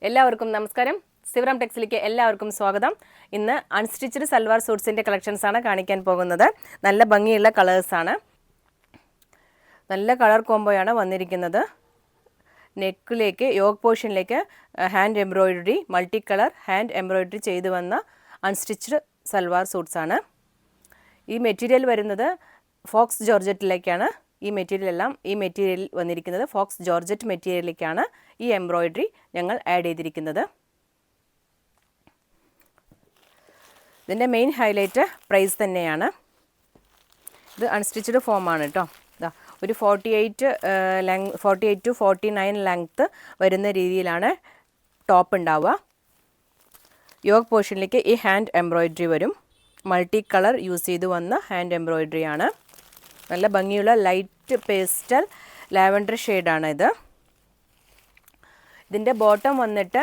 എല്ലാവർക്കും നമസ്കാരം. സിവറാം ടെക്സിലേക്ക് എല്ലാവർക്കും സ്വാഗതം. ഇന്ന് അൺസ്റ്റിച്ച്ഡ് സൽവാർ സൂട്ട്സിൻ്റെ കളക്ഷൻസ് ആണ് കാണിക്കാൻ പോകുന്നത്. നല്ല ഭംഗിയുള്ള കളേഴ്സാണ്. നല്ല കളർ കോംബോയാണ് വന്നിരിക്കുന്നത്. നെക്കിലേക്ക് യോഗ് പോർഷനിലേക്ക് hand embroidery, multi colour hand embroidery ചെയ്തു വന്ന അൺസ്റ്റിച്ച്ഡ് സൽവാർ സൂട്ട്സാണ്. ഈ മെറ്റീരിയൽ വരുന്നത് ഫോക്സ് ജോർജറ്റിലേക്കാണ്. ഈ മെറ്റീരിയൽ വന്നിരിക്കുന്നത് ഫോക്സ് ജോർജറ്റ് മെറ്റീരിയലിലേക്കാണ് ഈ എംബ്രോയിഡറി ഞങ്ങൾ ആഡ് ചെയ്തിരിക്കുന്നത്. ഇതിൻ്റെ മെയിൻ ഹൈലൈറ്റ് പ്രൈസ് തന്നെയാണ്. ഇത് അൺസ്റ്റിച്ച്ഡ് ഫോമാണ് കേട്ടോ. ഒരു 48 to 49 ലെങ്ത്ത് വരുന്ന രീതിയിലാണ് ടോപ്പ് ഉണ്ടാവുക. യോഗ് പോർഷനിലേക്ക് ഈ ഹാൻഡ് എംബ്രോയിഡറി വരും. മൾട്ടി കളർ യൂസ് ചെയ്ത് വന്ന ഹാൻഡ് എംബ്രോയിഡറി ആണ്. നല്ല ഭംഗിയുള്ള ലൈറ്റ് പേസ്റ്റൽ ലാവൻഡർ ഷെയ്ഡാണ് ഇത്. ഇതിൻ്റെ ബോട്ടം വന്നിട്ട്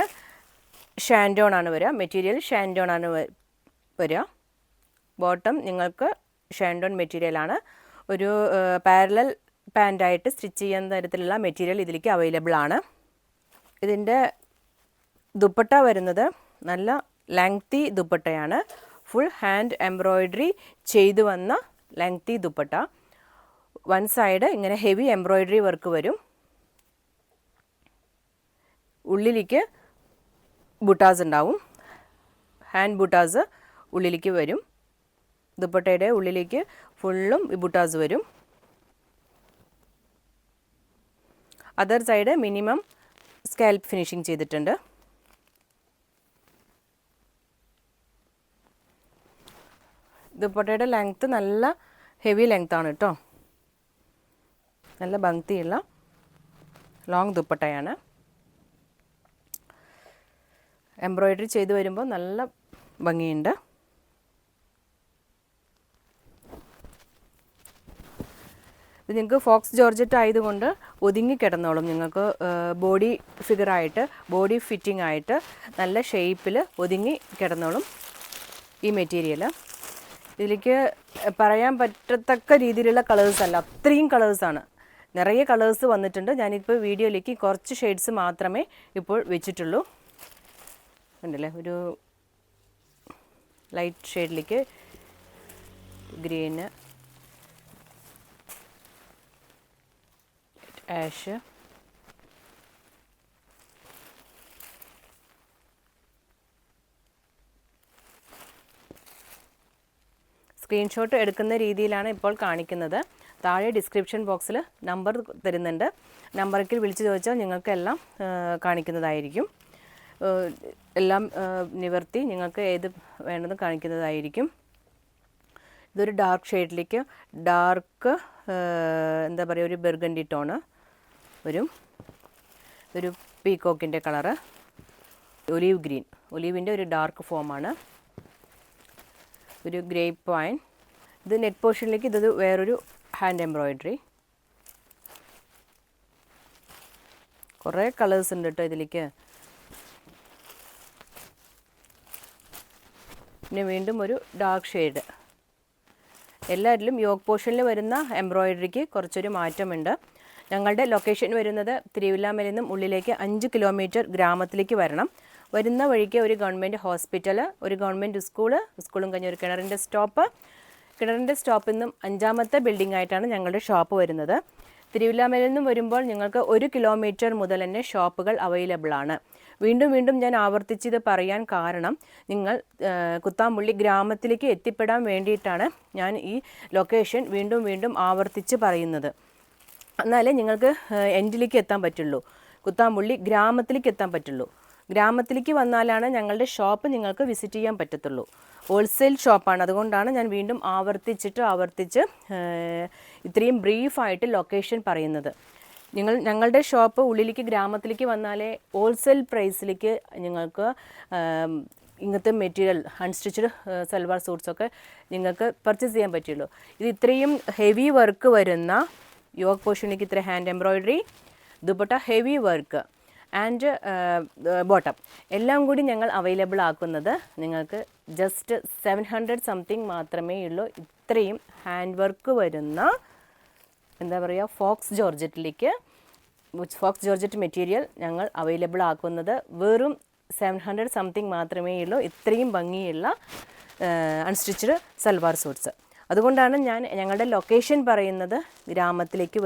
ഷാൻഡോൺ ആണ് വരിക. മെറ്റീരിയൽ ഷാൻഡോൺ ആണ് വരിക. ബോട്ടം നിങ്ങൾക്ക് ഷാൻഡോൺ മെറ്റീരിയലാണ്. ഒരു പാരലൽ പാൻറ്റായിട്ട് സ്റ്റിച്ച് ചെയ്യുന്ന തരത്തിലുള്ള മെറ്റീരിയൽ ഇതിലേക്ക് അവൈലബിൾ ആണ്. ഇതിൻ്റെ ദുപ്പട്ട വരുന്നത് നല്ല ലെങ്തി ദുപ്പട്ടയാണ്. ഫുൾ ഹാൻഡ് എംബ്രോയിഡറി ചെയ്തു വന്ന ലെങ്തി ദുപ്പട്ട. വൺ സൈഡ് ഇങ്ങനെ ഹെവി എംബ്രോയിഡറി വർക്ക് വരും. ഉള്ളിലേക്ക് ബുട്ടാസ് ഉണ്ടാവും. ഹാൻഡ് ബുട്ടാസ് ഉള്ളിലേക്ക് വരും. ദുപ്പട്ടയുടെ ഉള്ളിലേക്ക് ഫുള്ളും ബുട്ടാസ് വരും. Other side minimum scalp finishing ചെയ്തിട്ടുണ്ട്. ദുപ്പട്ടയുടെ ലെങ്ത്ത് നല്ല ഹെവി ലെങ്ത്താണ് കേട്ടോ. നല്ല ഭംഗിയുള്ള ലോങ് ദുപ്പട്ടയാണ്. എംബ്രോയിഡറി ചെയ്ത് വരുമ്പോൾ നല്ല ഭംഗിയുണ്ട്. ഇത് നിങ്ങൾക്ക് ഫോക്സ് ജോർജറ്റ് ആയതുകൊണ്ട് ഒതുങ്ങി കിടന്നോളും. നിങ്ങൾക്ക് ബോഡി ഫിഗറായിട്ട് ബോഡി ഫിറ്റിംഗ് ആയിട്ട് നല്ല ഷേപ്പിൽ ഒതുങ്ങി കിടന്നോളും ഈ മെറ്റീരിയൽ. ഇതിലേക്ക് പറയാൻ പറ്റത്തക്ക രീതിയിലുള്ള കളേഴ്സ് അല്ല, അത്രയും കളേഴ്സാണ്. നിറയെ കളേഴ്സ് വന്നിട്ടുണ്ട്. ഞാനിപ്പോൾ വീഡിയോയിലേക്ക് കുറച്ച് ഷെയ്ഡ്സ് മാത്രമേ ഇപ്പോൾ വെച്ചിട്ടുള്ളൂ. ഉണ്ടല്ലേ, ഒരു ലൈറ്റ് ഷെയ്ഡിലേക്ക് ഗ്രീന്, ആഷ്, സ്ക്രീൻഷോട്ട് എടുക്കുന്ന രീതിയിലാണ് ഇപ്പോൾ കാണിക്കുന്നത്. താഴെ ഡിസ്ക്രിപ്ഷൻ ബോക്സിൽ നമ്പർ തരുന്നുണ്ട്. നമ്പറിൽ വിളിച്ച് ചോദിച്ചാൽ നിങ്ങൾക്ക് എല്ലാം കാണിക്കുന്നതായിരിക്കും. എല്ലാം നിവർത്തി നിങ്ങൾക്ക് ഏത് വേണമെന്ന് കാണിക്കുന്നതായിരിക്കും. ഇതൊരു ഡാർക്ക് ഷെയ്ഡിലേക്ക് ഡാർക്ക് എന്താ പറയുക, ഒരു ബെർഗൻഡി ടോണ് വരും. ഒരു പീക്കോക്കിൻ്റെ കളറ്, ഒലീവ് ഗ്രീൻ, ഒലീവിൻ്റെ ഒരു ഡാർക്ക് ഫോമാണ്. ഒരു ഗ്രേപ്പ് വൈൻ. ഇത് നെറ്റ് പോർഷനിലേക്ക് ഇത് വേറൊരു ഹാൻഡ് എംബ്രോയിഡറി. കുറേ കളേഴ്സ് ഉണ്ട് കേട്ടോ ഇതിലേക്ക്. പിന്നെ വീണ്ടും ഒരു ഡാർക്ക് ഷെയ്ഡ്. എല്ലാവരിലും യോഗ് പോർഷനിൽ വരുന്ന എംബ്രോയിഡറിക്ക് കുറച്ചൊരു മാറ്റമുണ്ട്. ഞങ്ങളുടെ ലൊക്കേഷൻ വരുന്നത് തിരുവില്ലാമലയിൽ നിന്നും ഉള്ളിലേക്ക് 5 കിലോമീറ്റർ ഗ്രാമത്തിലേക്ക് വരണം. വരുന്ന വഴിക്ക് ഒരു ഗവൺമെൻറ് ഹോസ്പിറ്റൽ, ഒരു ഗവൺമെൻറ് സ്കൂളും കഴിഞ്ഞ് ഒരു കിണറിൻ്റെ സ്റ്റോപ്പിൽ നിന്നും 5ാമത്തെ ബിൽഡിംഗ് ആയിട്ടാണ് ഞങ്ങളുടെ ഷോപ്പ് വരുന്നത്. തിരുവില്ലാമലയിൽ നിന്നും വരുമ്പോൾ നിങ്ങൾക്ക് 1 കിലോമീറ്റർ മുതൽ തന്നെ ഷോപ്പുകൾ അവൈലബിൾ ആണ്. വീണ്ടും ഞാൻ ആവർത്തിച്ചത് പറയാൻ കാരണം, നിങ്ങൾ കുത്താമ്പുള്ളി ഗ്രാമത്തിലേക്ക് എത്തിപ്പെടാൻ വേണ്ടിയിട്ടാണ് ഞാൻ ഈ ലൊക്കേഷൻ വീണ്ടും ആവർത്തിച്ച് പറയുന്നത്. എന്നാലേ നിങ്ങൾക്ക് എൻഡിലേക്ക് എത്താൻ പറ്റുള്ളൂ, കുത്താമ്പുള്ളി ഗ്രാമത്തിലേക്ക് എത്താൻ പറ്റുള്ളൂ. ഗ്രാമത്തിലേക്ക് വന്നാലാണ് ഞങ്ങളുടെ ഷോപ്പ് നിങ്ങൾക്ക് വിസിറ്റ് ചെയ്യാൻ പറ്റത്തുള്ളൂ. ഹോൾസെയിൽ ഷോപ്പാണ്. അതുകൊണ്ടാണ് ഞാൻ വീണ്ടും ആവർത്തിച്ച് ഇത്രയും ബ്രീഫായിട്ട് ലൊക്കേഷൻ പറയുന്നത്. ഞങ്ങളുടെ ഷോപ്പ് ഉള്ളിലേക്ക് ഗ്രാമത്തിലേക്ക് വന്നാലേ ഹോൾസെയിൽ പ്രൈസിലേക്ക് നിങ്ങൾക്ക് ഇങ്ങനത്തെ മെറ്റീരിയൽ അൺസ്റ്റിച്ച്ഡ് സൽവാർ സൂട്ട്സൊക്കെ നിങ്ങൾക്ക് പർച്ചേസ് ചെയ്യാൻ പറ്റുള്ളൂ. ഇത് ഇത്രയും ഹെവി വർക്ക് വരുന്ന യോഗ് പോർഷനിലേക്ക് ഇത്ര hand embroidery, dupatta heavy work and bottom എല്ലാം കൂടി ഞങ്ങൾ അവൈലബിൾ ആക്കുന്നത് നിങ്ങൾക്ക് ജസ്റ്റ് 700 സംതിങ് മാത്രമേ ഉള്ളൂ. ഇത്രയും ഹാൻഡ് വർക്ക് വരുന്ന എന്താ പറയുക, ഫോക്സ് ജോർജറ്റിലേക്ക് ഫോക്സ് ജോർജറ്റ് മെറ്റീരിയൽ ഞങ്ങൾ അവൈലബിൾ ആക്കുന്നത് വെറും 700 സംതിങ് മാത്രമേ ഉള്ളൂ. ഇത്രയും ഭംഗിയുള്ള അൺസ്റ്റിച്ച്ഡ് സൽവാർ സൂട്ട്സ്. അതുകൊണ്ടാണ് ഞങ്ങളുടെ ലൊക്കേഷൻ പറയുന്നത് ഗ്രാമത്തിലേക്ക്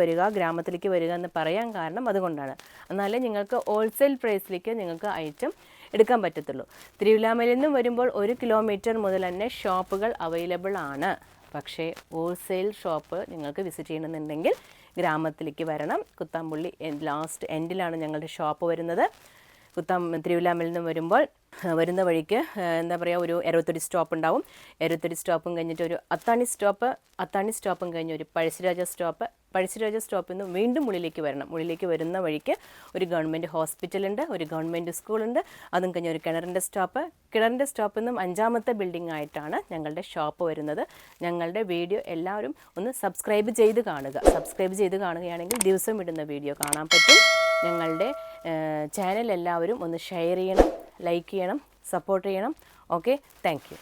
വരിക എന്ന് പറയാൻ കാരണം അതുകൊണ്ടാണ്. എന്നാലേ നിങ്ങൾക്ക് ഹോൾസെയിൽ പ്രൈസിലേക്ക് നിങ്ങൾക്ക് ഐറ്റം എടുക്കാൻ പറ്റത്തുള്ളൂ. തിരുവില്ലാമലയിൽ നിന്നും വരുമ്പോൾ 1 കിലോമീറ്റർ മുതൽ തന്നെ ഷോപ്പുകൾ അവൈലബിൾ ആണ്. പക്ഷേ ഹോൾസെയിൽ ഷോപ്പ് നിങ്ങൾക്ക് വിസിറ്റ് ചെയ്യണമെന്നുണ്ടെങ്കിൽ ഗ്രാമത്തിലേക്ക് വരണം. കുത്താമ്പുള്ളി ലാസ്റ്റ് എൻഡിലാണ് ഞങ്ങളുടെ ഷോപ്പ് വരുന്നത്. തിരുവില്ലാമലയിൽ നിന്നും വരുമ്പോൾ വരുന്ന വഴിക്ക് എന്താ പറയുക, ഒരു എരുവത്തൊടി സ്റ്റോപ്പ് ഉണ്ടാവും. എരുവത്തൊടി സ്റ്റോപ്പും കഴിഞ്ഞിട്ട് ഒരു അത്താണി സ്റ്റോപ്പും കഴിഞ്ഞ് ഒരു പഴശ്ശിരാജ സ്റ്റോപ്പിൽ നിന്ന് വീണ്ടും ഉള്ളിലേക്ക് വരണം. ഉള്ളിലേക്ക് വരുന്ന വഴിക്ക് ഒരു ഗവൺമെൻറ് ഹോസ്പിറ്റലുണ്ട്, ഒരു ഗവൺമെൻറ് സ്കൂളുണ്ട്. അതും കഴിഞ്ഞ് ഒരു കിണറിൻ്റെ സ്റ്റോപ്പിൽ നിന്നും 5ാമത്തെ ബിൽഡിംഗ് ആയിട്ടാണ് ഞങ്ങളുടെ ഷോപ്പ് വരുന്നത്. ഞങ്ങളുടെ വീഡിയോ എല്ലാവരും ഒന്ന് സബ്സ്ക്രൈബ് ചെയ്ത് കാണുകയാണെങ്കിൽ ദിവസം ഇടുന്ന വീഡിയോ കാണാൻ പറ്റും. ഞങ്ങളുടെ ചാനൽ എല്ലാവരും ഒന്ന് ഷെയർ ചെയ്യണം, ലൈക്ക് ചെയ്യണം, സപ്പോർട്ട് ചെയ്യണം. Okay, thank you.